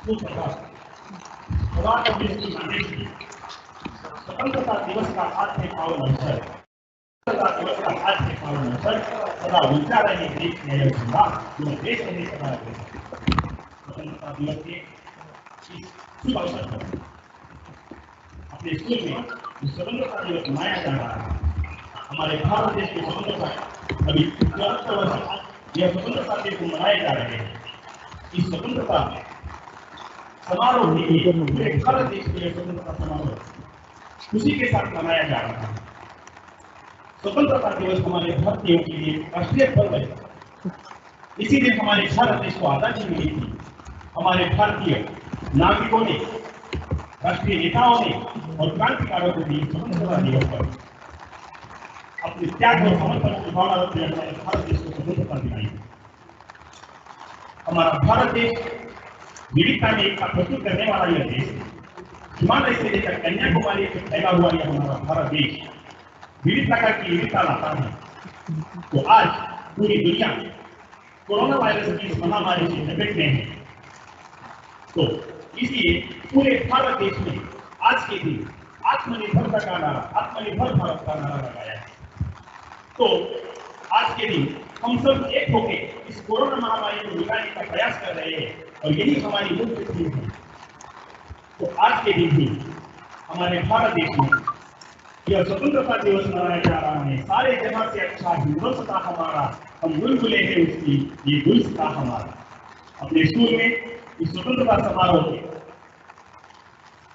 स्वतंत्रता दिवस का आज से पावन अवसर, स्वतंत्रता दिवस का आज से पावन अवसर सदा ऊंचा रहे देश में यह झंडा जो देश में सदा रहे। स्वतंत्रता दिवस के इस शुभ अवसर पर अपने स्कूल में स्वतंत्रता दिवस मनाया जा रहा है। हमारे भारत देश की स्वतंत्रता अभी 74 वर्ष यह स्वतंत्रता दिवस मनाए जा रहे हैं। इस स्वतंत्रता समारोह में पूरे भारत देश के लिए स्वतंत्रता समारोह खुशी के साथ मनाया जा रहा है। स्वतंत्रता दिवस हमारे भारतीयों के लिए राष्ट्रीय पर्व है। इसी दिन हमारे भारत देश को आजादी मिली थी। हमारे भारतीय नागरिकों ने, राष्ट्रीय नेताओं ने और क्रांतिकारों को भी स्वतंत्रता दिवस पर अपने त्याग और समर्पण की भावना रखते हुए हमारे भारत देश को स्वतंत्रता दिलाई। हमारा भारत देश विविधता में एकता प्रस्तुत करने वाला यह देश, हिमालय से लेकर कन्याकुमारी तक फैला हुआ यह हमारा भारत देश विविधता की विविधता लाता है। तो आज पूरी दुनिया कोरोना वायरस की महामारी से लपेट में है। तो इसलिए पूरे भारत देश में आज के दिन आत्मनिर्भरता का नारा, आत्मनिर्भर भारत का नारा लगाया है। तो आज के दिन हम सब एक होकर इस कोरोना महामारी को मिटाने का प्रयास कर रहे हैं और यही हमारी मुख्य थीम है। तो आज के दिन भी हमारे भारत देश में यह स्वतंत्रता दिवस मनाया जा रहा है। सारे जगह से अच्छा हिंदुस्तान हमारा, हम बुलबुले हैं उसकी, ये गुलस्तान हमारा। अपने स्कूल में इस स्वतंत्रता समारोह में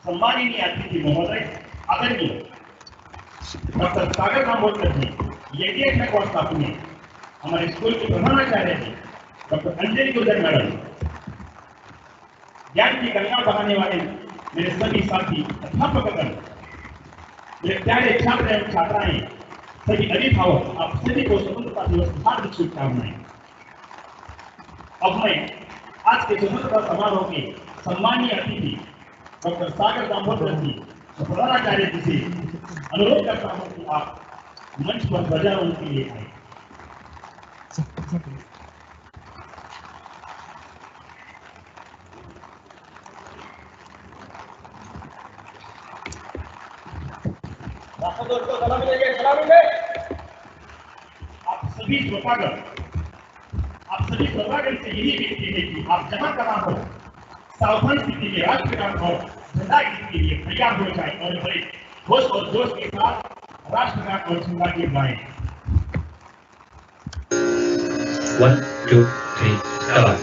सम्माननीय अतिथि महोदय आदरणीय डॉक्टर सागर कांबोजकर जी, यज्ञ ने, हमारे स्कूल के प्रधानाचार्य जी डॉक्टर अंजलि गुर्जर मैडम, ज्ञान की गंगा बहाने वाले मेरे सभी साथी अध्यापकगण, मेरे प्यारे छात्र एवं छात्राएं, सभी अभिभावक, आप सभी को स्वतंत्रता दिवस की हार्दिक शुभकामनाएं। अब मैं आज के स्वतंत्रता समारोह के सम्मानीय अतिथि डॉक्टर सागर कांबोजकर जी और प्रधानाचार्य जी से अनुरोध करता हूं कि आप मंच पर ध्वजारोहण के लिए आए। दोस्तों सलाम मिलेंगे। आप सभी श्रोतागण से यही विनती है कि आप जहां कहाँ हो सावधान स्थिति में राष्ट्रगान और झंडा गीत के लिए तैयार हो जाए और बड़े होश और जोश के साथ राष्ट्रगान और झंडा गीत गाएं। 1 2 3 start।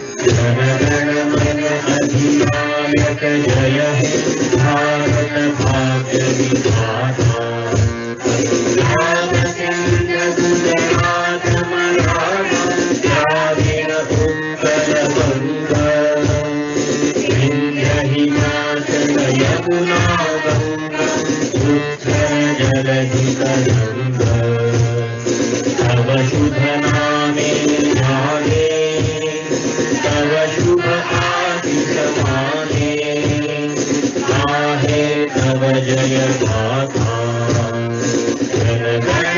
अधिनायक जय हे भारत भाग्य विधाता, रामचंद्र गुजरात मराठा द्राविड़ उत्कल बंगा, विंध्य हिमाचल यमुना गंगा उत्तर जलधि तरंगा, तव शुभ नामे जागे, तव शुभ आशीष माने, गाहे तव जय गाथा। जन गण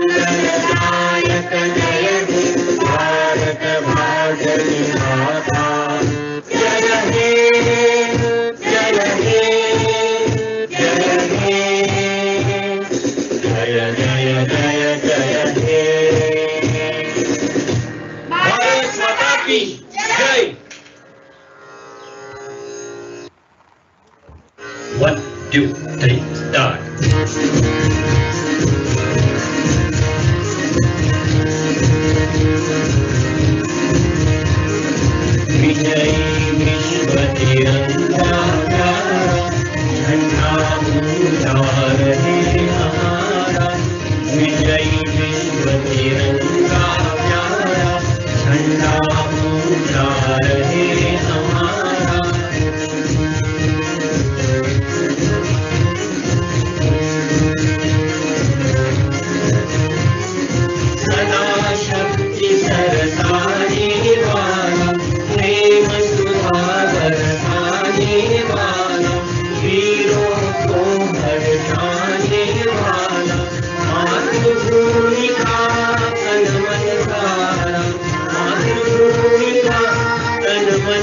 मंगलदायक जय हे भारत भाग्य विधाता, जय हे जय हे जय हे जय जय जय जय हे। भारत माता की जय। 1 2 3 start। विजयी विश्व तिरंगा प्यारा, झंडा ऊंचा रहे हमारा, विजयी विश्व तिरंगा प्यारा, झंडा ऊंचा रहे हमारा। सदा शक्ति सरसाने वाला, प्रेम सुधा बरसाने वाला, वीरों को हर्षाने वाला, मातृभूमि का तन मन कारा, मातृभूमि का तन मन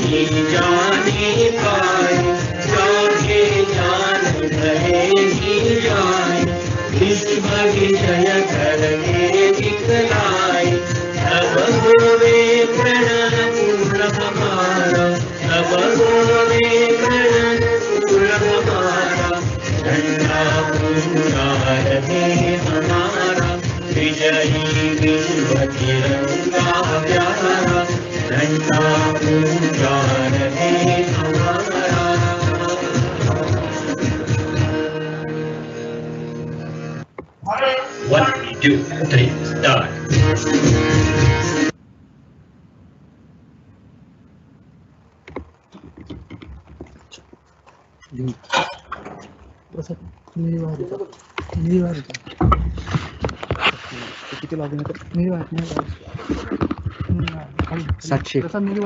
ही जाने पाए, चाहे जान रहे ही जाए, विश्व विजय करके दिखलाए। तब होवे प्रण पूर्ण हमारा, तब होवे प्रण पूर्ण हमारा, झंडा ऊंचा रहे हमारा, विजयी विश्व तिरंगा प्यारा, झंडा ऊंचा रहे हमारा। 1, 2, 3, start. किती लॉगिन होतं मी सातशे 700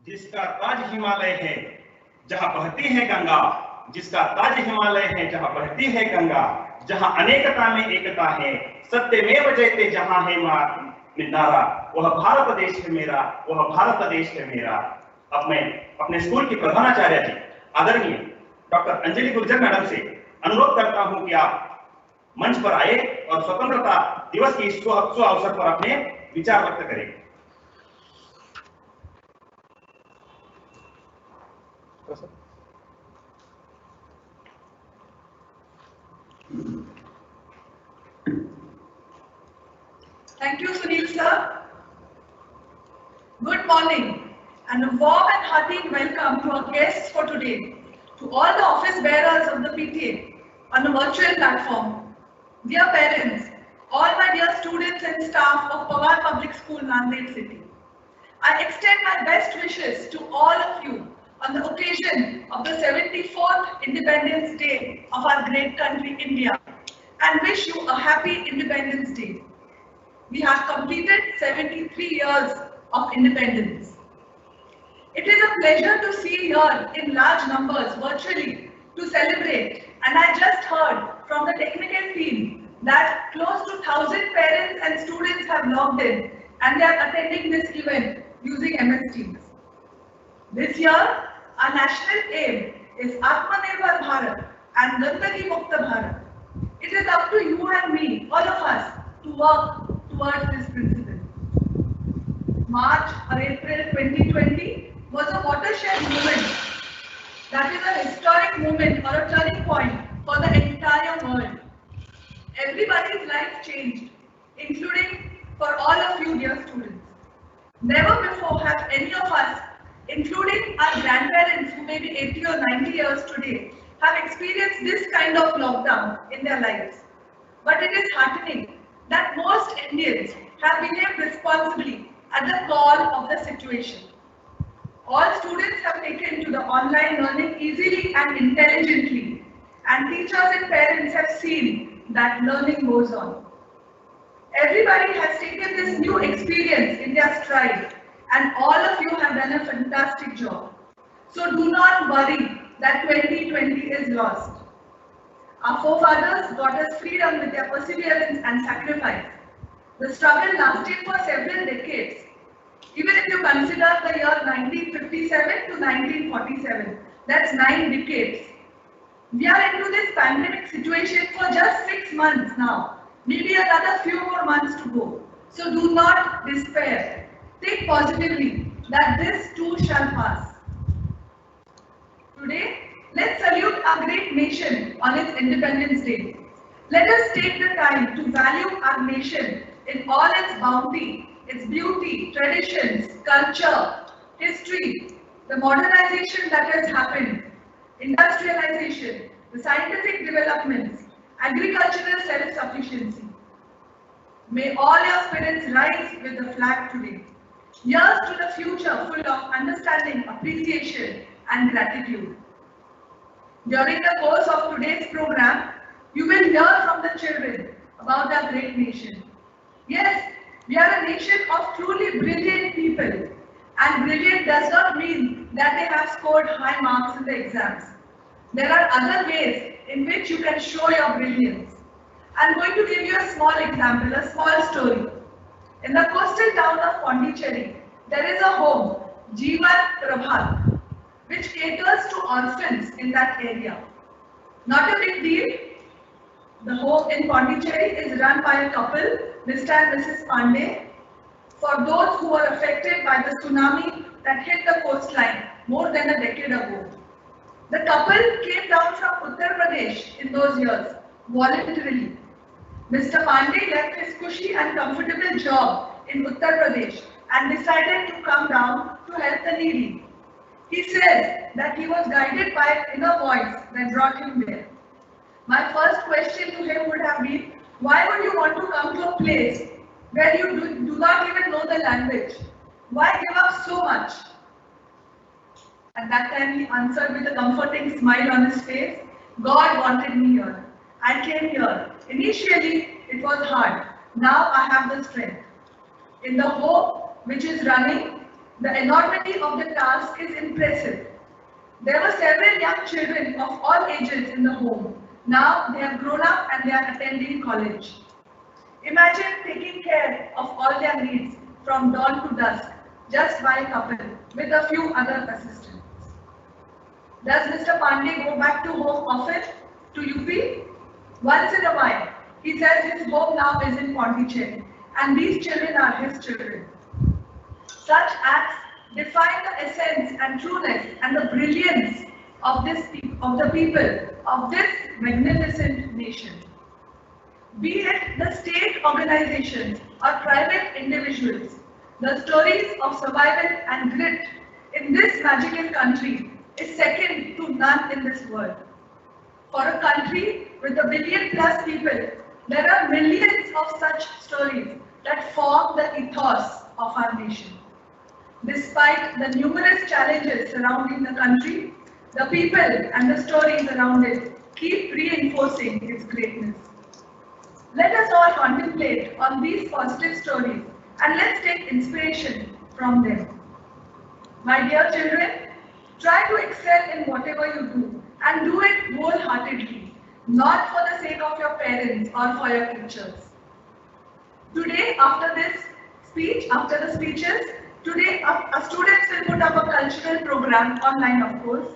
जिसका ताज हिमालय है जहां बहती है गंगा, जिसका ताज हिमालय है जहां बहती है गंगा, जहां अनेकता में एकता है, सत्यमेव जयते जहां है नारा, वह भारत देश है मेरा, वह भारत देश है मेरा। अब मैं अपने स्कूल की प्रधानाचार्य जी आदरणीय डॉक्टर अंजलि गुर्जर मैडम से अनुरोध करता हूं कि आप मंच पर आए और स्वतंत्रता दिवस की शुभ अवसर पर अपने विचार व्यक्त करें। Thank you, Sunil sir. Good morning and a warm and hearty welcome to our guests for today, to all the office bearers of the PTA on the virtual platform. Dear parents, all my dear students and staff of Pawar Public School, Nanded City, I extend my best wishes to all of you on the occasion of the 74th Independence Day of our great country, India, and wish you a happy Independence Day. We have completed 73 years of independence. It is a pleasure to see here in large numbers virtually to celebrate, and I just heard from the technical team that close to 1,000 parents and students have logged in and they are attending this event using MS Teams. This year, our national aim is Atmanirbhar Bharat and Gandagi Mukta Bharat. It is up to you and me, all of us, to work towards this principle. March or April 2020 was a watershed moment. That is a historic moment or a turning point for the entire world. Everybody's life changed, including for all of you dear students. Never before have any of us, including our grandparents who may be 80 or 90 years today, have experienced this kind of lockdown in their lives. But it is heartening that most Indians have behaved responsibly at the call of the situation. All students have taken to the online learning easily and intelligently, and teachers and parents have seen that learning goes on. Everybody has taken this new experience in their stride, and all of you have done a fantastic job. So do not worry that 2020 is lost. Our forefathers got us freedom with their perseverance and sacrifice. The struggle lasted for several decades. Even if you consider the year 1957 to 1947, that's 9 decades. We are into this pandemic situation for just 6 months now, maybe another few more months to go. So do not despair. Think positively that this too shall pass. Today, let's salute our great nation on its Independence Day. Let us take the time to value our nation in all its bounty, its beauty, traditions, culture, history, the modernization that has happened, industrialization, the scientific developments, agricultural self-sufficiency. May all your spirits rise with the flag today. Years to the future full of understanding, appreciation and gratitude. During the course of today's program, you will hear from the children about our great nation. Yes, we are a nation of truly brilliant people, and brilliant does not mean that they have scored high marks in the exams. There are other ways in which you can show your brilliance. I'm going to give you a small example, a small story. In the coastal town of Pondicherry, there is a home, Jeevan Prabhat, which caters to orphans in that area. Not a big deal. The home in Pondicherry is run by a couple, Mr. and Mrs. Pandey, for those who were affected by the tsunami that hit the coastline more than a decade ago. The couple came down from Uttar Pradesh in those years, voluntarily. Mr. Pandey left his cushy and comfortable job in Uttar Pradesh and decided to come down to help the needy. He says that he was guided by an inner voice that brought him there. My first question to him would have been, why would you want to come to a place where you do not even know the language? Why give up so much? At that time he answered with a comforting smile on his face, God wanted me here. I came here. Initially it was hard. Now I have the strength. In the home which is running, the enormity of the task is impressive. There were several young children of all ages in the home. Now they have grown up and they are attending college. Imagine taking care of all their needs from dawn to dusk just by a couple with a few other assistants. Does Mr. Pandey go back to home often, to UP? Once in a while. He says his home now is in Pondicherry and these children are his children. Such acts define the essence and trueness and the brilliance of the people of this magnificent nation. Be it the state organizations or private individuals, the stories of survival and grit in this magical country is second to none in this world. For a country with a billion+ people, there are millions of such stories that form the ethos of our nation. Despite the numerous challenges surrounding the country, the people and the stories around it keep reinforcing its greatness. Let us all contemplate on these positive stories and let's take inspiration from them. My dear children, try to excel in whatever you do and do it wholeheartedly, not for the sake of your parents or for your teachers. Today, after this speech, after the speeches, today our students will put up a cultural program online, of course.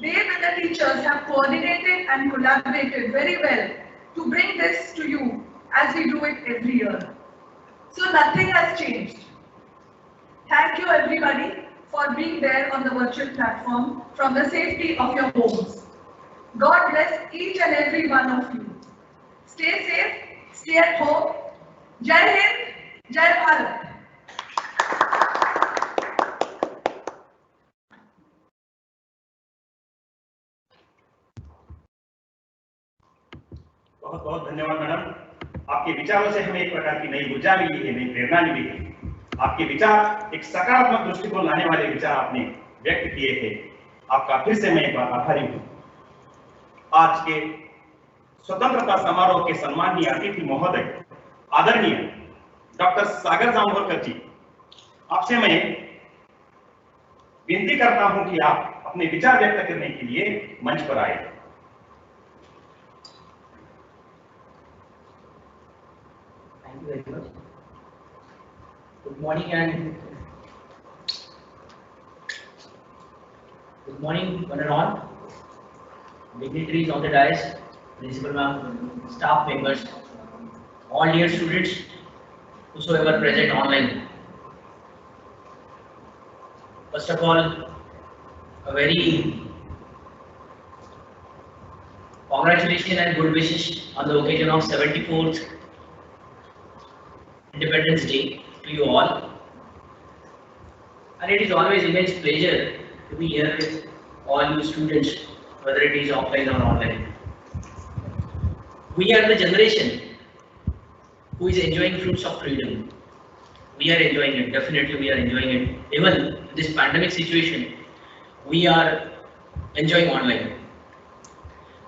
They with the teachers have coordinated and collaborated very well to bring this to you as we do it every year. So nothing has changed. Thank you everybody for being there on the virtual platform from the safety of your homes. God bless each and every one of you. Stay safe, stay at home. Jai Hind, Jai Bharat. बहुत बहुत धन्यवाद madam. आपके विचारों से हमें एक प्रकार की नई ऊर्जा मिली है, नई प्रेरणा मिली है। आपके विचार एक सकारात्मक दृष्टिकोण लाने वाले विचार आपने व्यक्त किए थे। आपका फिर से मैं एक बार आभारी हूं। आज के स्वतंत्रता समारोह के सम्माननीय अतिथि महोदय आदरणीय डॉक्टर सागर जांभोरकर जी, आपसे मैं विनती करता हूं कि आप अपने विचार व्यक्त करने के लिए मंच पर आए। Thank you very much. Good morning one and all. dignitaries on the dais, principal ma'am, staff members, all dear students, whosoever present online. First of all, a very congratulations and good wishes on the occasion of 74th Independence Day to you all. And it is always immense pleasure to be here with all you students, whether it is offline or online. We are the generation who is enjoying fruits of freedom. We are enjoying it, definitely we are enjoying it. Even in this pandemic situation, we are enjoying online.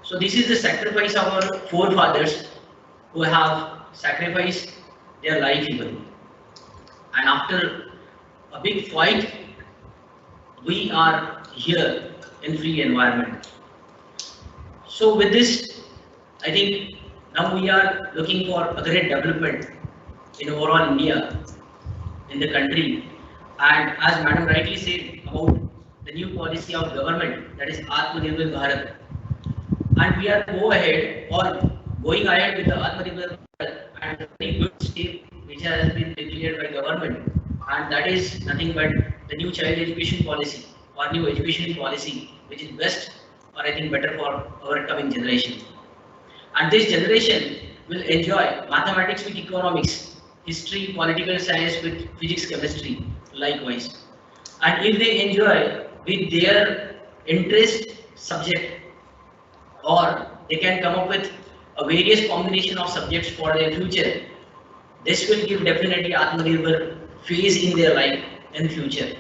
So this is the sacrifice of our forefathers who have sacrificed their life even. And after a big fight, we are here in free environment. So with this, I think now we are looking for a great development in overall India, in the country. And as Madam rightly said about the new policy of government, that is Atmanirbhar Bharat. And we are going ahead with the Atmanirbhar Bharat and a very good step which has been declared by government. And that is nothing but the new child education policy or new education policy, which is best or I think better for our coming generation. And this generation will enjoy mathematics with economics, history, political science with physics, chemistry, likewise. And if they enjoy with their interest subject, or they can come up with a various combination of subjects for their future, this will give definitely Atmanirbhar phase in their life in future.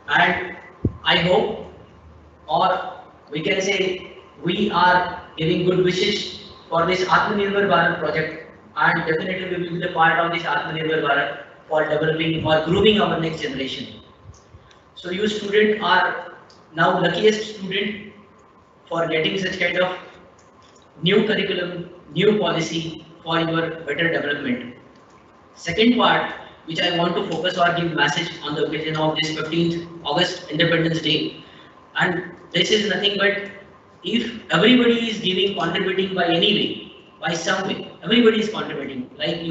And I hope, or we can say we are giving good wishes for this Atmanirbhar Bharat project, and definitely we will be the part of this Atmanirbhar Bharat for developing or grooming our next generation. So you students are now luckiest student for getting such kind of new curriculum, new policy for your better development. Second part, which I want to focus or give message on the occasion of this 15th August Independence Day. And this is nothing but if everybody is contributing by any way, by some way, everybody is contributing, like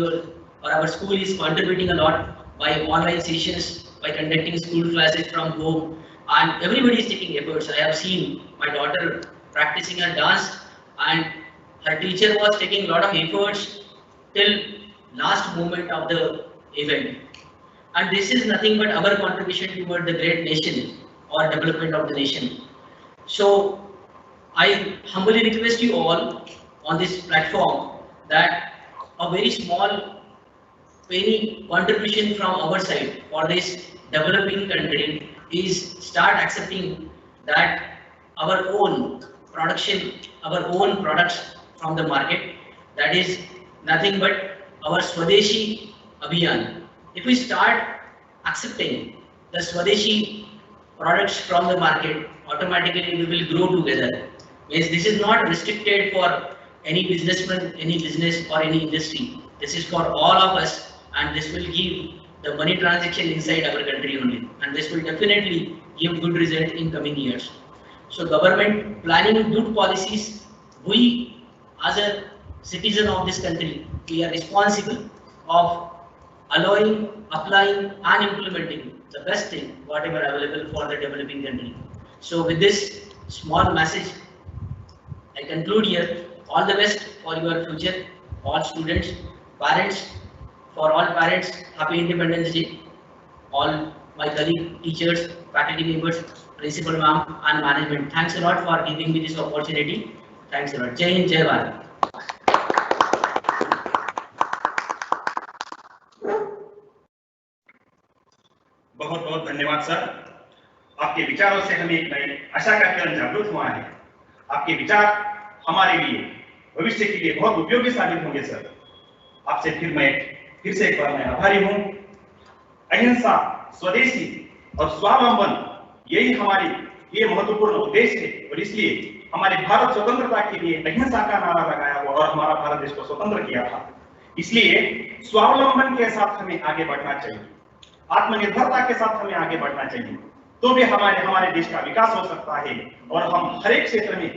our school is contributing a lot by online sessions, by conducting school classes from home, and everybody is taking efforts. I have seen my daughter practicing her dance, and her teacher was taking a lot of efforts till last moment of the event. And this is nothing but our contribution toward the great nation or development of the nation. So I humbly request you all on this platform that a very small penny contribution from our side for this developing country is start accepting that our own production, our own products from the market, that is nothing but our Swadeshi Abhiyan. If we start accepting the Swadeshi products from the market, automatically we will grow together. Means this is not restricted for any businessman, any business or any industry. This is for all of us, and this will give the money transaction inside our country only, and this will definitely give good result in coming years. So government planning good policies, we as a citizen of this country, we are responsible of allowing, applying and implementing the best thing whatever available for the developing country. So with this small message, I conclude here. All the best for your future, all students, parents, for all parents, happy Independence Day. All my colleague, teachers, faculty members, principal ma'am and management, thanks a lot for giving me this opportunity. Thanks a lot. Jai Hind, Jai Bharat. बहुत बहुत धन्यवाद sir. आपके विचारों से हमें एक नई आशा का किरण जागृत हुआ है। आपके विचार हमारे लिए भविष्य के लिए बहुत उपयोगी साबित होंगे सर। आपसे फिर से एक बार मैं आभारी हूँ। अहिंसा, स्वदेशी और स्वावलंबन, यही हमारी ये महत्वपूर्ण उद्देश्य है, और इसलिए हमारे भारत स्वतंत्रता के लिए अहिंसा का नारा लगाया हुआ और हमारा भारत देश को स्वतंत्र किया था। इसलिए स्वावलंबन के साथ हमें आगे बढ़ना चाहिए, आत्मनिर्भरता के साथ हमें आगे बढ़ना चाहिए, तो भी हमारे देश का विकास हो सकता है और हम हर एक क्षेत्र में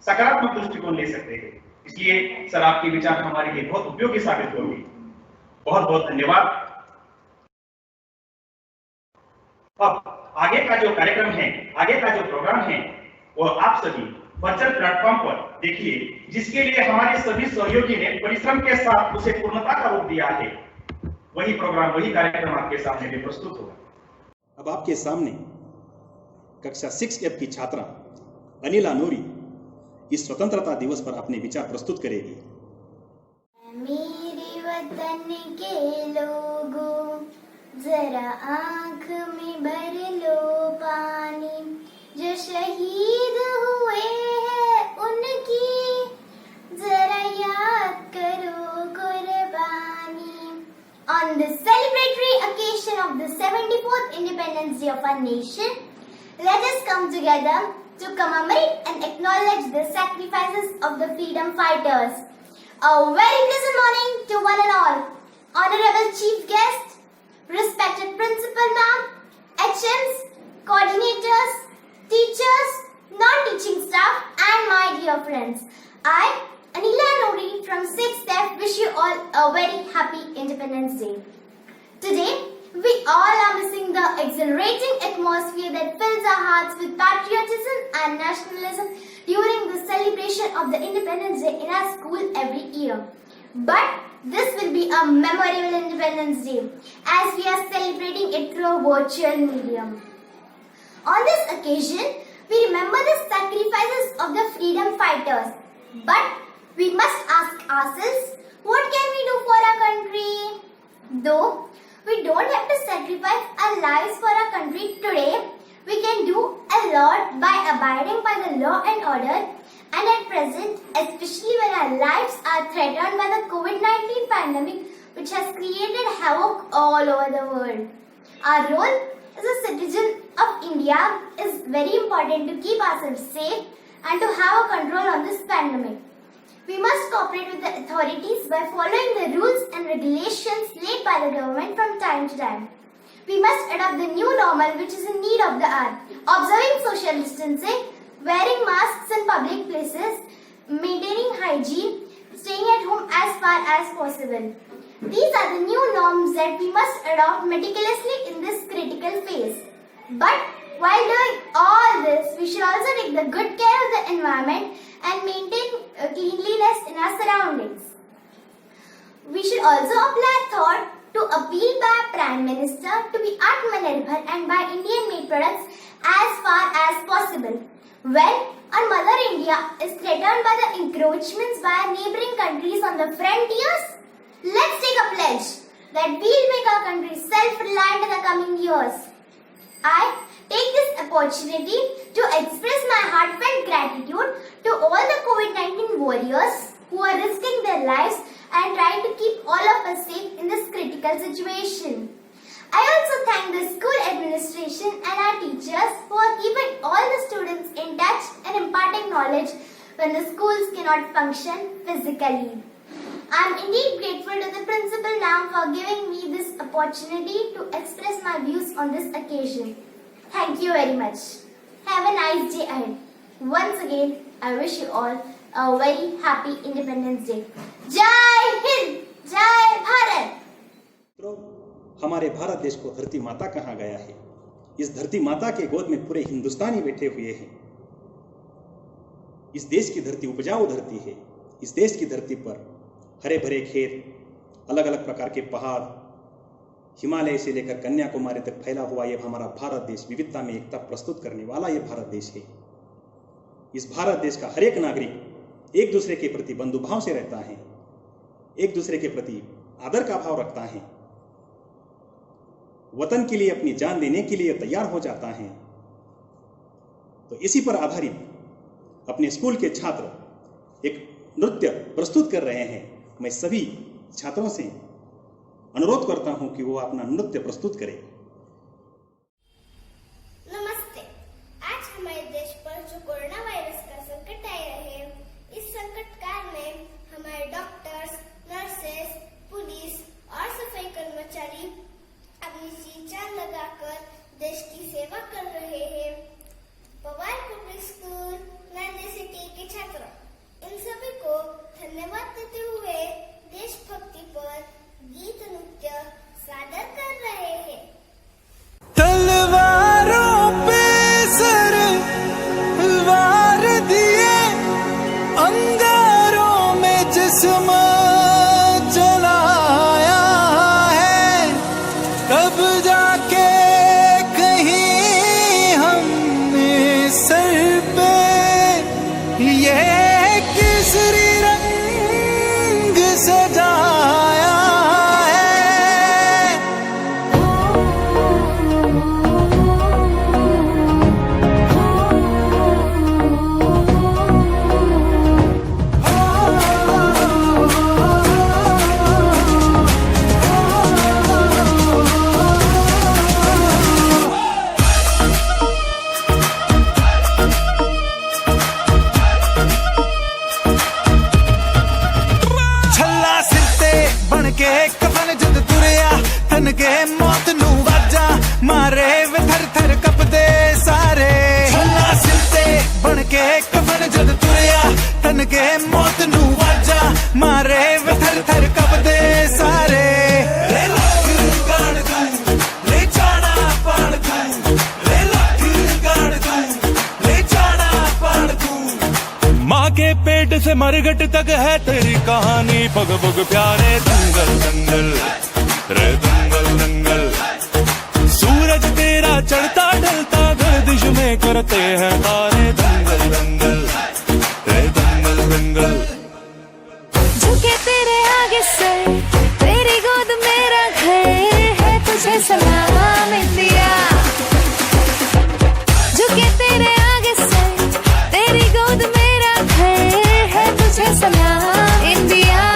सकारात्मक दृष्टिकोण ले सकते हैं। इसलिए सर आपके विचार हमारे लिए बहुत उपयोगी साबित होंगे। बहुत बहुत धन्यवाद। अब आगे का जो कार्यक्रम है, आगे का जो प्रोग्राम है, वो आप सभी वर्चुअल प्लेटफॉर्म पर देखिए, जिसके लिए हमारे सभी सहयोगी ने परिश्रम के साथ उसे पूर्णता का रूप दिया है। वही प्रोग्राम, वही कार्यक्रम आपके सामने भी प्रस्तुत होगा। अब आपके सामने कक्षा 6F की छात्रा अनिला नूरी इस स्वतंत्रता दिवस पर अपने विचार प्रस्तुत करेगी। मेरे वतन के लोगों, जरा आंख में भर लो पानी, जो शहीद हुए हैं उनकी जरा याद करो कुर्बानी। On the celebratory occasion of the 74th Independence Day of our nation, let us come together to commemorate and acknowledge the sacrifices of the freedom fighters. A very pleasant morning to one and all. Honorable Chief Guest, respected Principal Ma'am, HMs, coordinators, teachers, non-teaching staff, and my dear friends. I, Anila Noori from 6th wish you all a very happy Independence Day. Today, we all are missing the exhilarating atmosphere that fills our hearts with patriotism and nationalism during the celebration of the Independence Day in our school every year. But this will be a memorable Independence Day as we are celebrating it through a virtual medium. On this occasion, we remember the sacrifices of the freedom fighters. But we must ask ourselves, what can we do for our country? Though we don't have to sacrifice our lives for our country today, we can do a lot by abiding by the law and order, and at present, especially when our lives are threatened by the COVID-19 pandemic, which has created havoc all over the world. Our role as a citizen of India is very important to keep ourselves safe and to have a control on this pandemic. We must cooperate with the authorities by following the rules and regulations laid by the government from time to time. We must adopt the new normal which is in need of the hour, observing social distancing, wearing masks in public places, maintaining hygiene, staying at home as far as possible. These are the new norms that we must adopt meticulously in this critical phase. But while doing all this, we should also take the good care of the environment and maintain cleanliness in our surroundings. We should also apply thought to appeal by our Prime Minister to be Atmanirbhar and buy Indian-made products as far as possible. When our Mother India is threatened by the encroachments by our neighbouring countries on the frontiers, let's take a pledge that we'll make our country self-reliant in the coming years. I take this opportunity to express my heartfelt gratitude to all the COVID-19 warriors who are risking their lives and trying to keep all of us safe in this critical situation. I also thank the school administration and our teachers who are keeping all the students in touch and imparting knowledge when the schools cannot function physically. I am indeed grateful to the Principal Ma'am for giving me this opportunity to express my views on this occasion. Thank you very much. Have a nice day ahead. Once again, I wish you all a very happy Independence Day. Jai Hind! Jai Bharat! तो हमारे भारत देश को धरती माता कहा गया है। इस धरती माता के गोद में पूरे हिंदुस्तानी बैठे हुए हैं। इस देश की धरती उपजाऊ धरती है। इस देश की धरती पर हरे भरे खेत, अलग अलग प्रकार के पहाड़, हिमालय से लेकर कन्याकुमारी तक फैला हुआ यह हमारा भारत देश, विविधता में एकता प्रस्तुत करने वाला यह भारत देश है। इस भारत देश का हर एक नागरिक एक दूसरे के प्रति बंधुभाव से रहता है, एक दूसरे के प्रति आदर का भाव रखता है, वतन के लिए अपनी जान देने के लिए तैयार हो जाता है। तो इसी पर आधारित अपने स्कूल के छात्र एक नृत्य प्रस्तुत कर रहे हैं। मैं सभी छात्रों से अनुरोध करता हूं कि वो अपना नृत्य प्रस्तुत करें। नमस्ते। आज हमारे देश पर जो कोरोना वायरस का संकट आया है, इस संकट काल में हमारे डॉक्टर्स, नर्सेस, पुलिस और सफाई कर्मचारी अपनी जी-जान लगाकर देश की सेवा कर रहे हैं। Pawar public school, Nandi city के छात्र गेट से मरघट तक है तेरी कहानी, पग पग प्यारे दंगल दंगल रे दंगल दंगल। सूरज तेरा चढ़ता ढलता गर्दिश में करते हैं तारे, दंगल दंगल रे दंगल दंगल। झुके तेरे आगे से तेरी गोद मेरा घर है, तुझे सलाम इंडिया। झुके तेरे आगे से तेरी गोद मेरा घर है, तुझे सलाम इंडिया।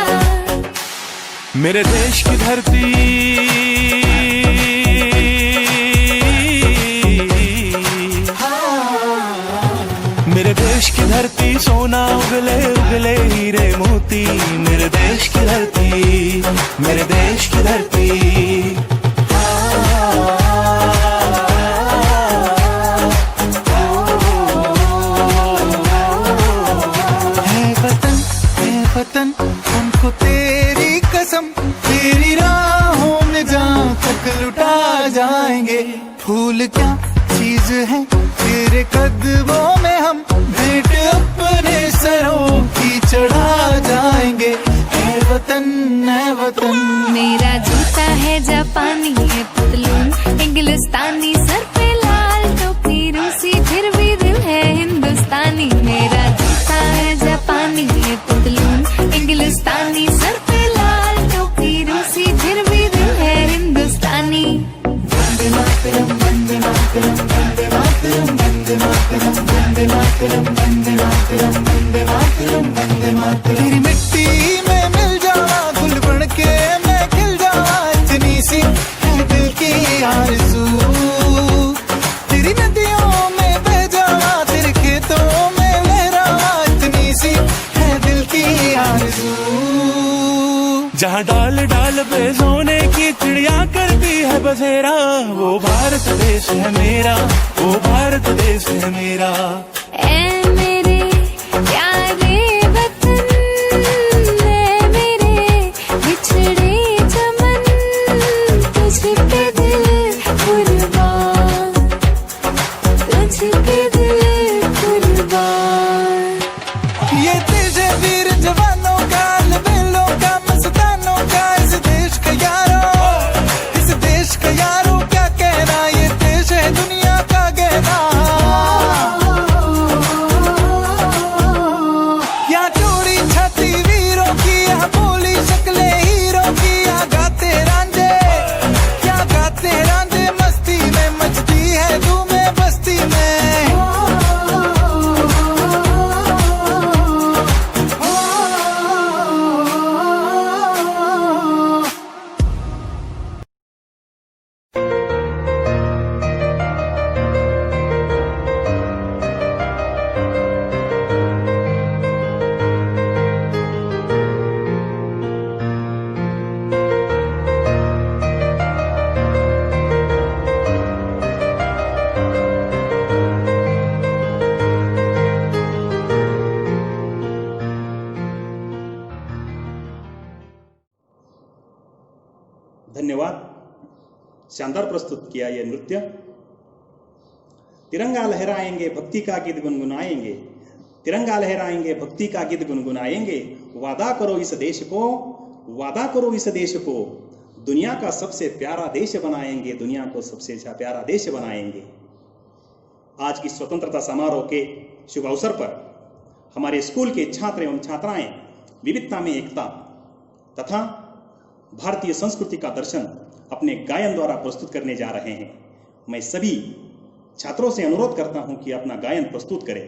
मेरे देश की धरती मेरे देश की धरती सोना उगले उगले हीरे मोती, मेरे देश की धरती मेरे देश की धरती। है वतन हमको तेरी कसम, तेरी राहों में जहाँ तक लुटा जाएंगे। फूल क्या चीज है तेरे कदमों में, हम भेंट अपने सरों की चढ़ा जाएंगे। है वतन मेरा जूता है जापानी, है पतलून इंग्लिस्तानी, सर पे लाल टोपी रूसी, फिर भी दिल है हिंदुस्तानी। मेरा जूता है जापानी, है पतलून इंग्लिस्तानी, सर पे लाल टोपी रूसी, फिर भी दिल है हिंदुस्तानी। वंदे मातरम वंदे मातरम वंदे मातरम वंदे मातरम वंदे मातरम वंदे मातरम वंदे मातरम वंदे मातरम। तेरी मिट्टी में मिल जावा, गुल बन के मैं खिल जावा, इतनी सी है दिल की आरज़ू। तेरी नदियों में बह जावा, तेरे खेतों में लहरावा, इतनी सी है दिल की आरज़ू। जहाँ डाल डाल पे सोने की चिड़िया करती है बसेरा, वो भारत देश है मेरा, वो भारत देश है मेरा। ऐ मेरे प्यारे वतन, ऐ मेरे बिछड़े चमन, तुझ पे दिल कुर्बान, तुझ पे दिल कुर्बान। ये तुझे वीर जवानों का, लबेलों का, मस्तानों का, इस देश का यारो, इस देश का यारो क्या कहना, ये देश है दुनिया का गहना। यहाँ चोरी छाती वीरों की, यहाँ बोली शक्लें हीरों की, यहाँ गाते रांझे, यहाँ गाते रांझे, मस्ती में मचती है धूमें बस्ती में। धन्यवाद। शानदार प्रस्तुत किया यह नृत्य। तिरंगा लहराएंगे, भक्ति का गीत गुनगुनाएंगे, तिरंगा लहराएंगे, भक्ति का गीत गुनगुनाएंगे। वादा करो इस देश को, वादा करो इस देश को, दुनिया का सबसे प्यारा देश बनाएंगे, दुनिया को सबसे प्यारा देश बनाएंगे। आज की स्वतंत्रता समारोह के शुभ अवसर पर हमारे स्कूल के छात्र एवं छात्राएं विविधता में एकता तथा भारतीय संस्कृति का दर्शन अपने गायन द्वारा प्रस्तुत करने जा रहे हैं। मैं सभी छात्रों से अनुरोध करता हूं कि अपना गायन प्रस्तुत करें।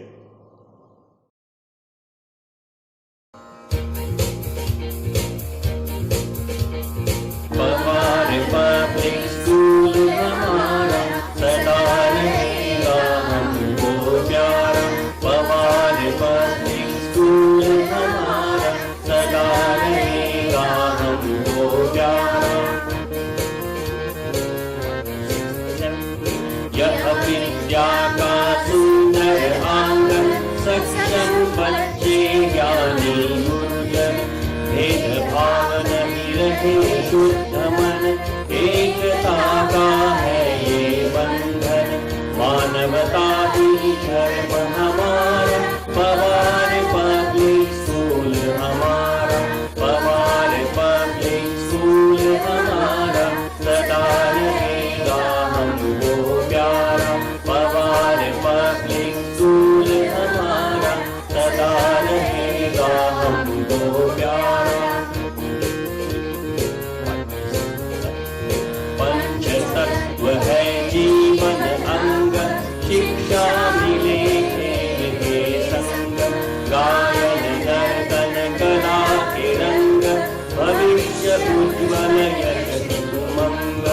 यह विद्या का सुंदर अंग हमको प्यारा। पंचतत्व है जीवन अंग, शिक्षा मिले खेल के संग, गायन नर्तन कला के रंग, भविष्य उज्ज्वल यश उमंग।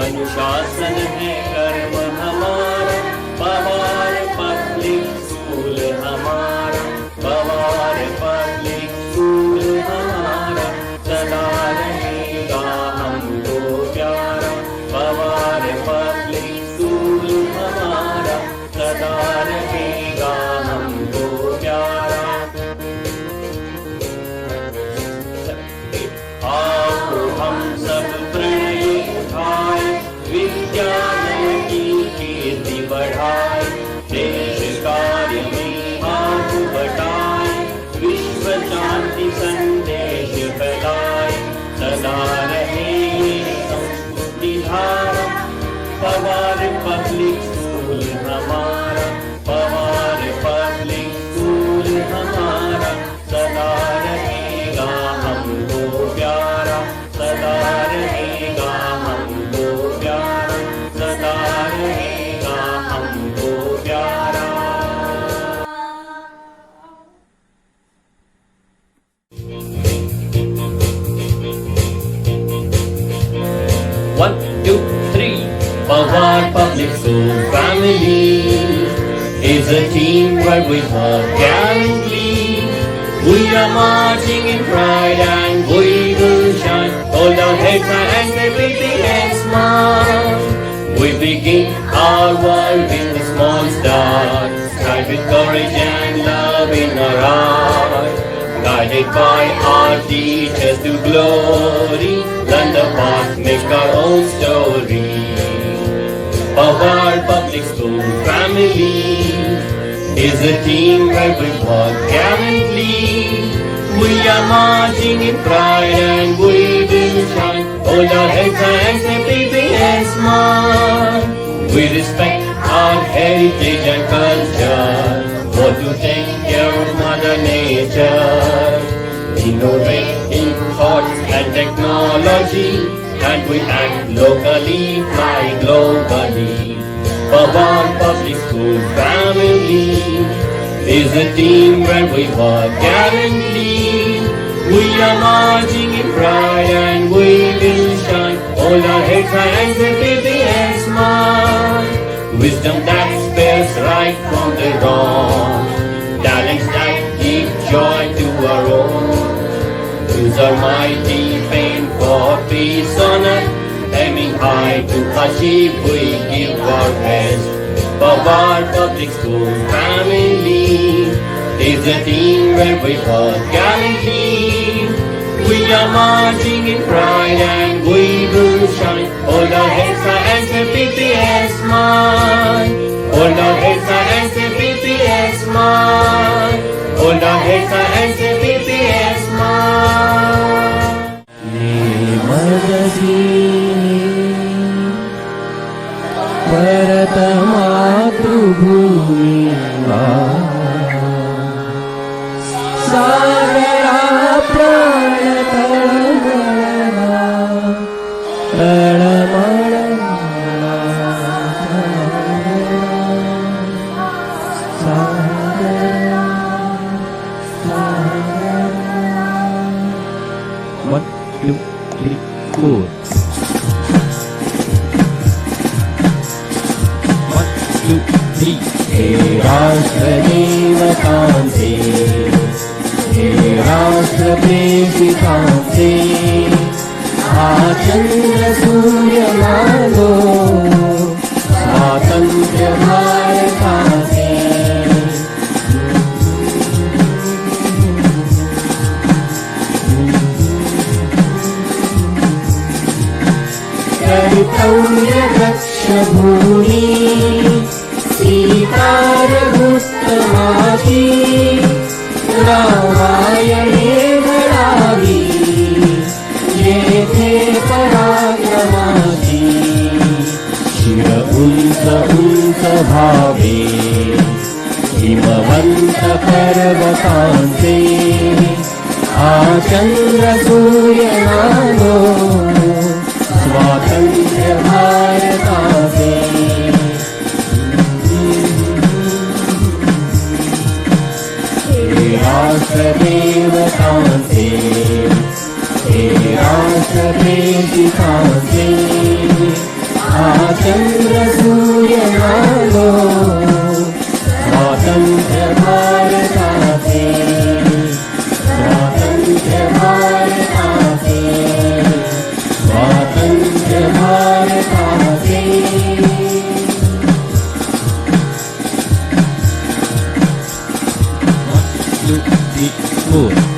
अनुशासन है कर्म हमारा, पवार पब्लिक स्कूल हमारा, पवार पब्लिक स्कूल हमारा, सदा रहेगा हमको प्यारा। पवार पब्लिक स्कूल हमारा, सदा रहेगा हमको प्यारा। आओ हम सब प्रणय उठाए, विद्यालय की कीर्ति बढ़ाए, देश कार्य में हाथ बटाए, विश्व शांति संदेश फैलाए, सदा रहे ये संस्कृति धारा। पवार पब्लिक स्कूल हमारा, पवार पब्लिक स्कूल हमारा, सदा रहेगा हमको प्यारा, सदा रहेगा हमको प्यारा, सदा रहेगा हमको प्यारा। One, two, three. Pawar Public School family is a team where we work gallantly. We are marching in pride and we will shine. Hold our heads high and say baby and smile. We begin our world with a small start. Strive with courage and love in our heart. Guided by our teachers to glory, learn the path, make our own story. Pawar Public School family is a team where we work gallantly. We are marching in pride and we will shine. Hold our heads high and say baby and smile. We respect our heritage and culture, for to take care of Mother Nature. Innovate in thoughts and technology, and we act locally, fly globally. Pawar Public School family is a team where we work gallantly. We are marching in pride and we will shine. Hold our heads high and say baby and smile. Wisdom that spares right from the wrong, talents that give joy to our own. Use our mighty fame for peace on earth, aiming high to achieve we give our best. Pawar Public School family is a team where we work gallantly. We are marching in pride and we will shine. Hold our heads high and say baby and smile. Hold our heads high and say baby and smile. Hold our heads high and say baby and smile. Bharat मातृभूमि सागरा प्राण One, two, three, four. हे राष्ट्र देवतांचे, हे राष्ट्र प्रेषितांचे, हा चंद्र सूर्य मानो स्वातंत्र्य भारताचे. कर्तव्य दक्ष भूमि स्वीकार उत्तमाची, रामायणे घडावी येथे पराक्रमाची. शिर उंच उंच भावे हिमवंत पर्वतांचे, चंद्र सूर्य नागो स्वातंत्र्य भारताचे हे राष्ट्र देवतांचे हे राष्ट्र प्रेषितांचे चंद्र सूर्य नागो स्वातंत्र्य भारताचे स्वातंत्र्य भारताचे स्वातंत्र्य भारताचे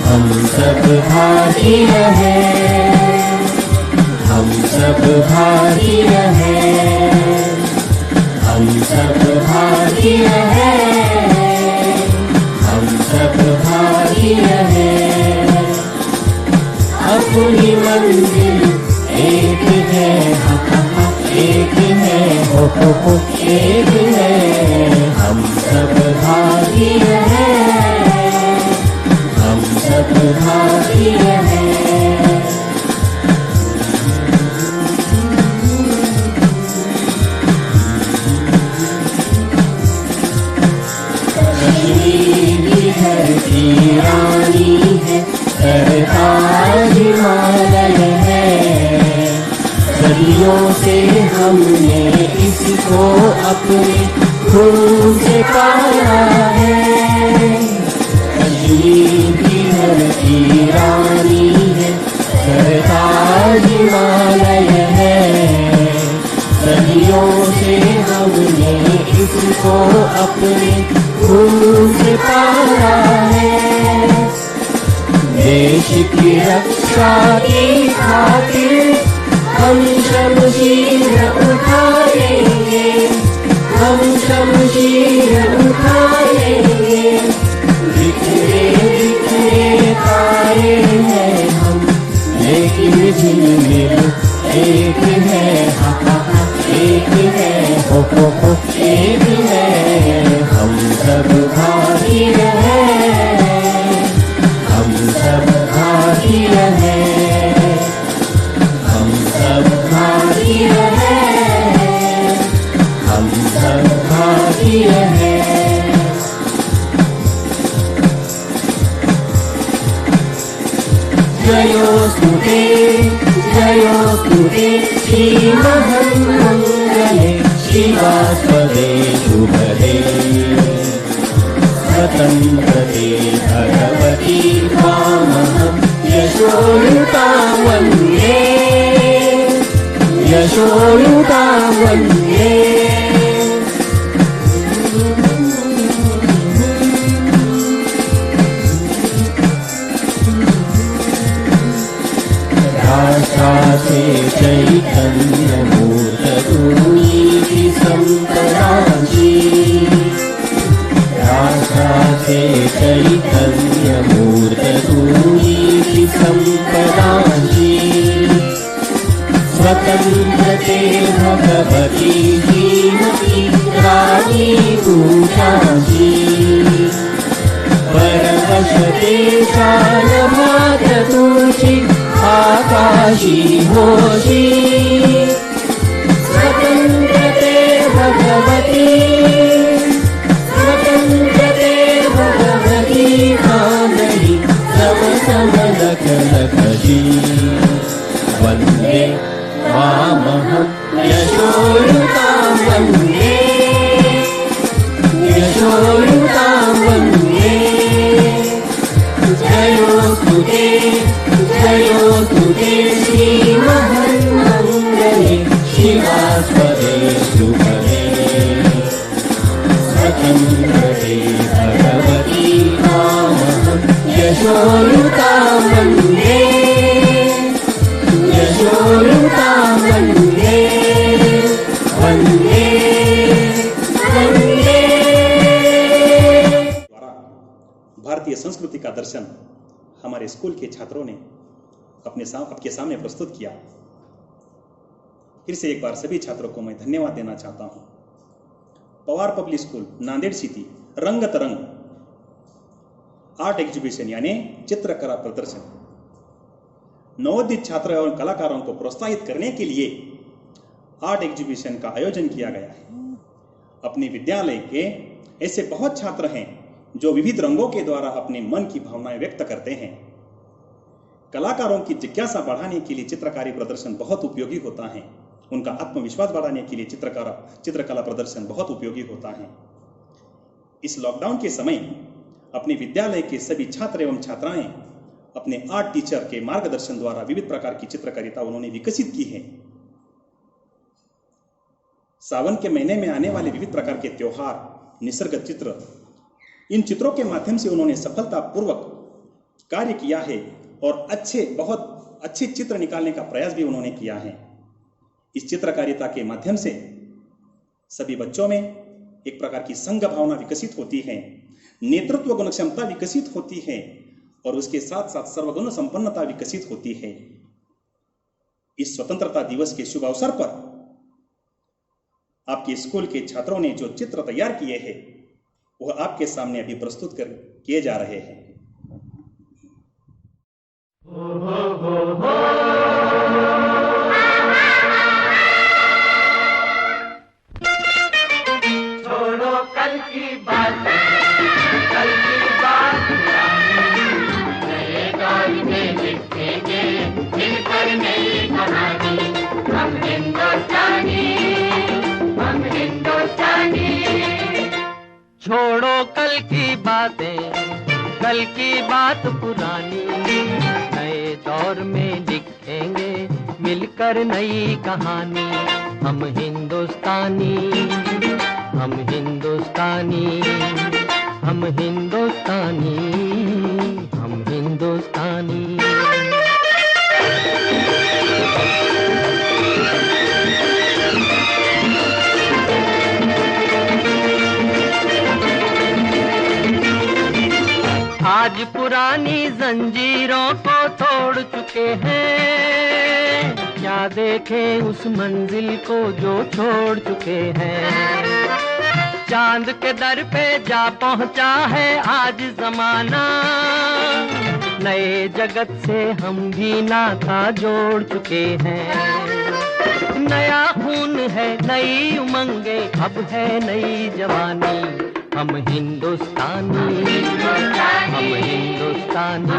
हम सब भारतीय हैं हम सब भारतीय हैं हम सब भारतीय हैं हम सब भारतीय हैं अपनी मंजिल एक है एक है हो एक है हम सब भारतीय हैं हम सब भारतीय हैं धरती रानी है सरताज हिमालय है सदियों से हमने इसको अपने खून से पाया है कश्मीर की धरती रानी है सरताज हिमालय है सदियों से हमने इसको अपने खून से पाया है देश की रक्षा की खातिर हम शमशीर उठाएंगे हम शमशीर उठाएंगे बिखरे बिखरे तारे हैं हम लेकिन झिलमिल एक है एक है हो एक है हम सब भारतीय हैं हम सब भारतीय हैं हम सब भारतीय हैं हम सब भारतीय हैं जयोस्तुते जयोस्तुते श्री महन्मंगले शिवास्पदे शुभदे स्वतन्त्रते भगवती त्वामहं यशोयुतां वन्दे यशोयुतां वन्दे राष्ट्रासे चैतन्य मूर्ततुनीति संपदाची राष्ट्रासे चैतन्य मूर्ततुनीति संपदाची स्वतंत्रते भगवती धीमहि रानी पूजाची परवशते शालभात तुझी आकाशी होशी स्वतंत्रते भगवती स्वतंत्रते भगवती कांदली सम सम लख लखजी वन्दे मामहं यशोयुतां वन्दे यशोयुतां वन्दे जयोस्तुते जयोस्तुते श्रीमहन्मङ्गले शिवास्पदे शुभदे स्वतन्त्रते भगवती त्वामहं यशोयुतां वन्दे यशोयुतां वन्दे वन्दे वन्दे भारतीय संस्कृति का दर्शन हमारे स्कूल के छात्रों ने आपके सामने प्रस्तुत किया। फिर से एक बार सभी छात्रों को मैं धन्यवाद देना चाहता हूं। Pawar public school Nanded city रंग तरंग आर्ट एग्जीबिशन यानी चित्रकला प्रदर्शन। नवोदित छात्र एवं कलाकारों को प्रोत्साहित करने के लिए आर्ट एग्जीबिशन का आयोजन किया गया है। अपने विद्यालय के ऐसे बहुत छात्र हैं जो विविध रंगों के द्वारा अपने मन की भावनाएं व्यक्त करते हैं। कलाकारों की जिज्ञासा बढ़ाने के लिए चित्रकारी प्रदर्शन बहुत उपयोगी होता है। उनका आत्मविश्वास बढ़ाने के लिए चित्रकला प्रदर्शन बहुत उपयोगी होता है। इस लॉकडाउन के समय अपने विद्यालय के सभी छात्र एवं छात्राएं अपने आर्ट टीचर के मार्गदर्शन द्वारा विविध प्रकार की चित्रकारिता उन्होंने विकसित की है। सावन के महीने में आने वाले विविध प्रकार के त्योहार, निसर्ग चित्र, इन चित्रों के माध्यम से उन्होंने सफलतापूर्वक कार्य किया है और बहुत अच्छे चित्र निकालने का प्रयास भी उन्होंने किया है। इस चित्रकारिता के माध्यम से सभी बच्चों में एक प्रकार की संघ भावना विकसित होती है, नेतृत्व गुण क्षमता विकसित होती है और उसके साथ साथ सर्वगुण संपन्नता विकसित होती है। इस स्वतंत्रता दिवस के शुभ अवसर पर आपके स्कूल के छात्रों ने जो चित्र तैयार किए हैं वह आपके सामने अभी प्रस्तुत किए जा रहे हैं। छोड़ो कल की बात, कल की बात नए दौर में लिखेंगे मिलकर नई कहानी। हम हिंदुस्तानी, हम हिंदुस्तानी। छोड़ो कल की बातें, कल की बात पुरानी, नए दौर में लिखेंगे मिलकर नई कहानी। हम हिंदुस्तानी, हम हिंदुस्तानी, हम हिंदुस्तानी, हम हिंदुस्तानी। आज पुरानी जंजीरों को तोड़ चुके हैं, क्या देखें उस मंजिल को जो छोड़ चुके हैं। चांद के दर पे जा पहुंचा है आज जमाना, नए जगत से हम भी नाता जोड़ चुके हैं। नया खून है, नई उमंगे, अब है नई जवानी। हम हिंदुस्तानी, हम हिंदुस्तानी,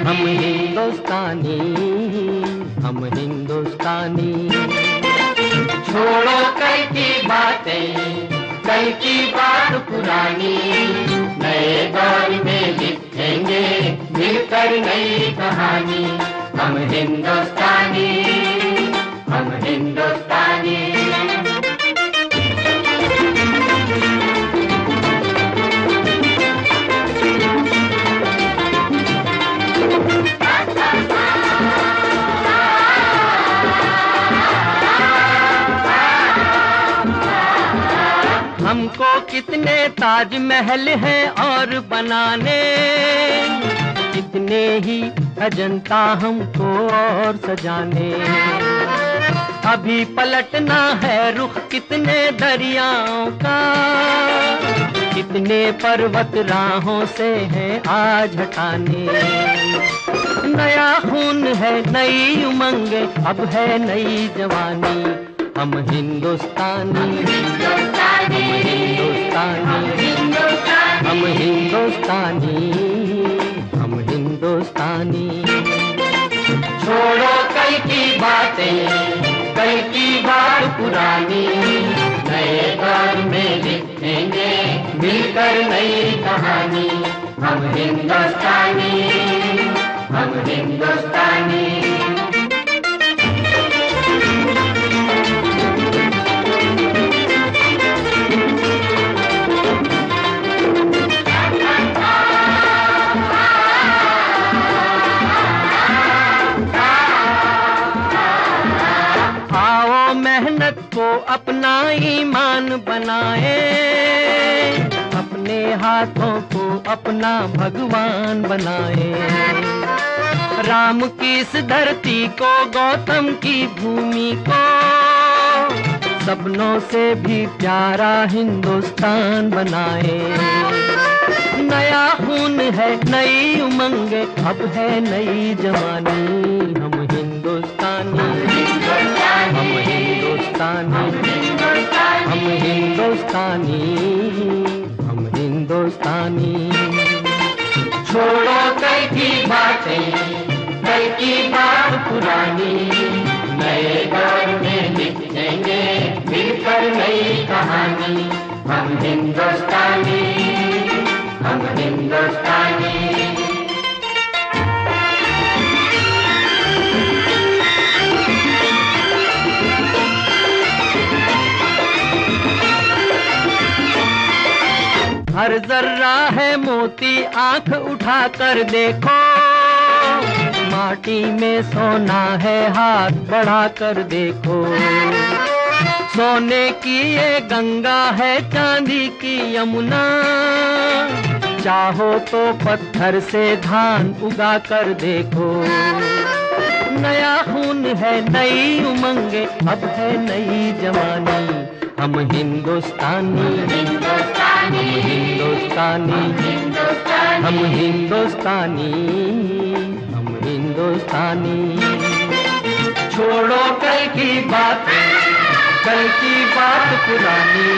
हम हिंदुस्तानी, हम हिंदुस्तानी। छोड़ो कल की बातें, कल की बात पुरानी, नए दौर में लिखेंगे मिलकर नई कहानी। हम हिंदुस्तानी, हम हिंदुस्तानी। हमको कितने ताजमहल हैं और बनाने, कितने ही अजंता हमको और सजाने। अभी पलटना है रुख कितने दरियाओं का, कितने पर्वत राहों से हैं आज हटाने। नया खून है, नई उमंगे, अब है नई जवानी। हम हिंदुस्तानी, हम हिंदुस्तानी, हम हिंदुस्तानी, हम हिंदुस्तानी। छोड़ो कल की बातें, कल की बात पुरानी, नए दौर में लिखेंगे मिलकर नई कहानी। हम हिंदुस्तानी, हम हिंदुस्तानी। मेहनत को अपना ईमान बनाए, अपने हाथों को अपना भगवान बनाए। राम की इस धरती को, गौतम की भूमि को, सपनों से भी प्यारा हिंदुस्तान बनाए। नया खून है, नई उमंगे, अब है नई जवानी। हम हिंदुस्तानी, हम हिंदुस्तानी, हम हिंदुस्तानी, हम हिंदुस्तानी। छोड़ो कल की बातें, कल की बात पुरानी, नए दौर में लिखेंगे मिलकर नई कहानी। हम हिंदुस्तानी, हम हिंदुस्तानी। हर जर्रा है मोती, आंख उठाकर देखो, माटी में सोना है, हाथ बढ़ाकर देखो। सोने की ये गंगा है, चांदी की यमुना, चाहो तो पत्थर से धान उगा कर देखो। नया खून है, नई उमंगे, अब है नई जवानी। हम हिंदुस्तानी, हम हिंदुस्तानी, हम हिंदुस्तानी, हम हिंदुस्तानी। छोड़ो कल की बात, कल की बात पुरानी,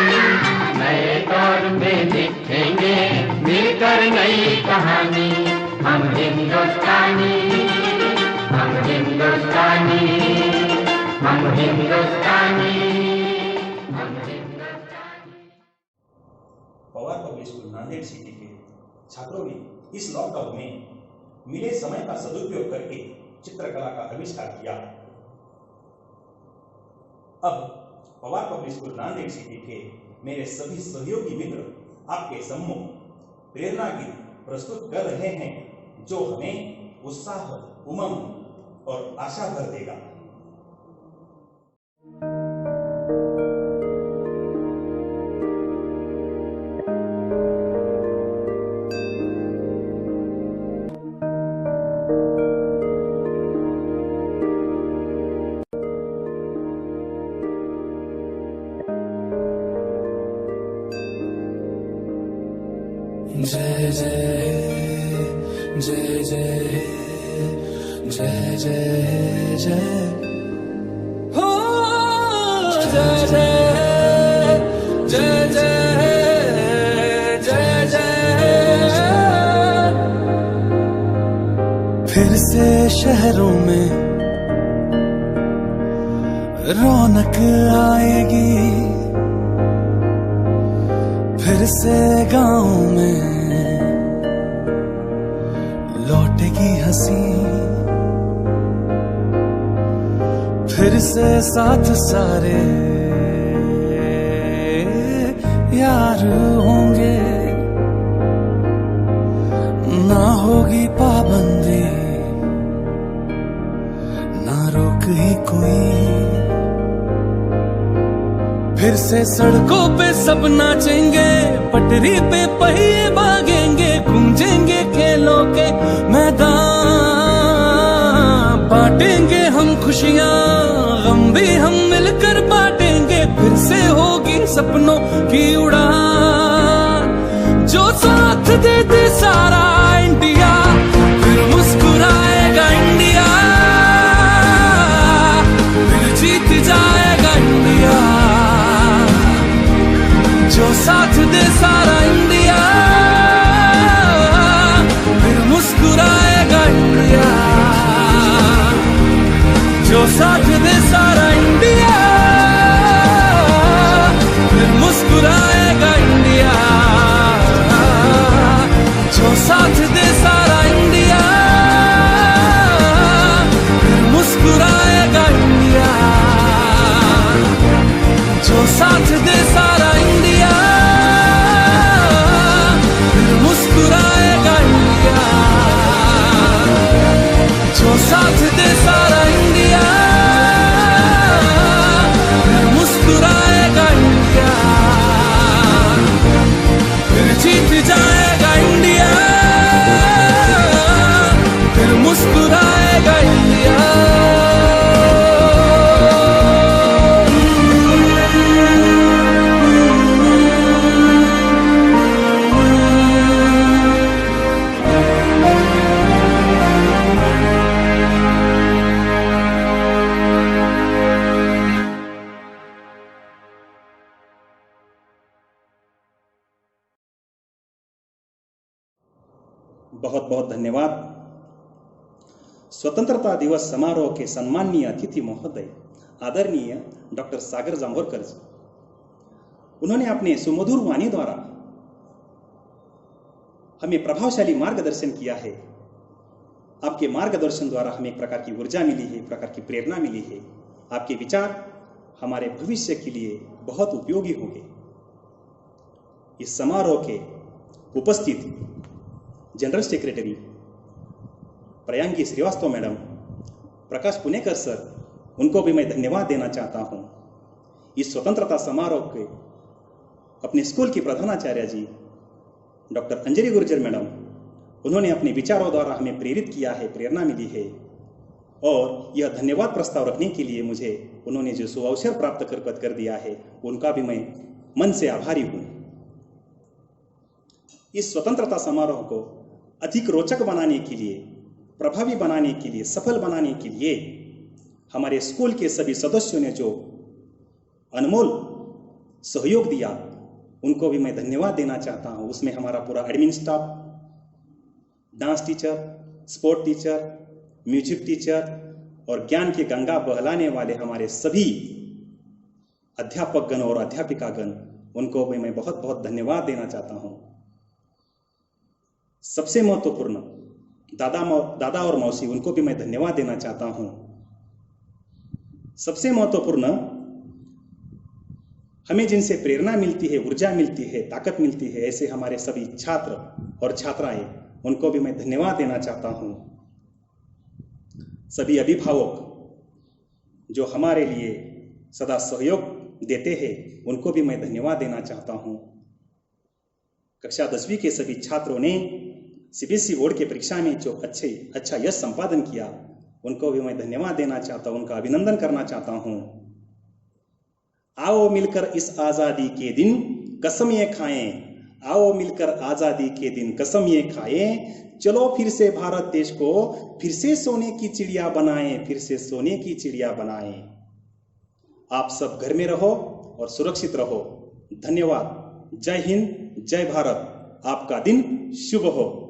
नए दौर में लिखेंगे मिलकर नई कहानी। हम हिंदुस्तानी, हम हिंदुस्तानी, हम हिंदुस्तानी, हम हिंदुस्तानी। Pawar public school Nanded city के छात्रों ने इस लॉकडाउन में मिले समय का सदुपयोग करके चित्रकला का आविष्कार किया। अब Pawar public school Nanded city के मेरे सभी सहयोगी मित्र आपके सम्मुख प्रेरणा गीत प्रस्तुत कर रहे हैं, जो हमें उत्साह, उमंग और आशा भर देगा। जय जय जय जय जय जय जय हो, जय जय जय जय जय जय। फिर से शहरों में रौनक आएगी, फिर से गाँव में लौटेगी हंसी, फिर से साथ सारे यार होंगे। ना होगी पाबंदी, ना रोक ही कोई, फिर से सड़कों पे सब नाचेंगे, पटरी पे पहिए भागेंगे, गूंजेंगे खेलों के मैदान, बांटेंगे हम खुशियाँ, गम भी हम मिलकर बांटेंगे, फिर से होगी सपनों की उड़ान। जो साथ दे दे सारा इंडिया, फिर मुस्कुराएगा इंडिया, फिर जीत जाएगा इंडिया। जो साथ दे सारा इंडिया, फिर मुस्कुराएगा इंडिया। जो साथ दे सारा इंडिया, फिर मुस्कुराएगा इंडिया। जो साथ बहुत बहुत धन्यवाद। स्वतंत्रता दिवस समारोह के सम्माननीय अतिथि महोदय आदरणीय डॉक्टर सागर जांभोरकर जी, उन्होंने अपने सुमधुर वाणी द्वारा हमें प्रभावशाली मार्गदर्शन किया है। आपके मार्गदर्शन द्वारा हमें एक प्रकार की ऊर्जा मिली है, एक प्रकार की प्रेरणा मिली है। आपके विचार हमारे भविष्य के लिए बहुत उपयोगी होंगे। इस समारोह के उपस्थित जनरल सेक्रेटरी प्रयांगी श्रीवास्तव मैडम, प्रकाश पुनेकर सर, उनको भी मैं धन्यवाद देना चाहता हूं। इस स्वतंत्रता समारोह के अपने स्कूल की प्रधानाचार्य जी डॉक्टर अंजलि गुर्जर मैडम, उन्होंने अपने विचारों द्वारा हमें प्रेरित किया है, प्रेरणा मिली है। और यह धन्यवाद प्रस्ताव रखने के लिए मुझे उन्होंने जो सुअवसर प्राप्त कर दिया है, उनका भी मैं मन से आभारी हूं। इस स्वतंत्रता समारोह को अधिक रोचक बनाने के लिए, प्रभावी बनाने के लिए, सफल बनाने के लिए हमारे स्कूल के सभी सदस्यों ने जो अनमोल सहयोग दिया, उनको भी मैं धन्यवाद देना चाहता हूं। उसमें हमारा पूरा admin staff, dance teacher, sport teacher, music teacher और ज्ञान की गंगा बहलाने वाले हमारे सभी अध्यापकगण और अध्यापिकागण, उनको भी मैं बहुत बहुत धन्यवाद देना चाहता हूं। सबसे महत्वपूर्ण दादा और मौसी, उनको भी मैं धन्यवाद देना चाहता हूं। सबसे महत्वपूर्ण, हमें जिनसे प्रेरणा मिलती है, ऊर्जा मिलती है, ताकत मिलती है, ऐसे हमारे सभी छात्र और छात्राएं, उनको भी मैं धन्यवाद देना चाहता हूं। सभी अभिभावक जो हमारे लिए सदा सहयोग देते हैं, उनको भी मैं धन्यवाद देना चाहता हूं। कक्षा 10वीं के सभी छात्रों ने सीबीएसई बोर्ड की परीक्षा में जो अच्छा यश संपादन किया, उनको भी मैं धन्यवाद देना चाहता हूं, उनका अभिनंदन करना चाहता हूं। आओ मिलकर इस आजादी के दिन कसम ये खाएं, आओ मिलकर आजादी के दिन कसम ये खाएं, चलो फिर से भारत देश को फिर से सोने की चिड़िया बनाएं, फिर से सोने की चिड़िया बनाएं। आप सब घर में रहो और सुरक्षित रहो। धन्यवाद। जय हिंद, जय भारत। आपका दिन शुभ हो।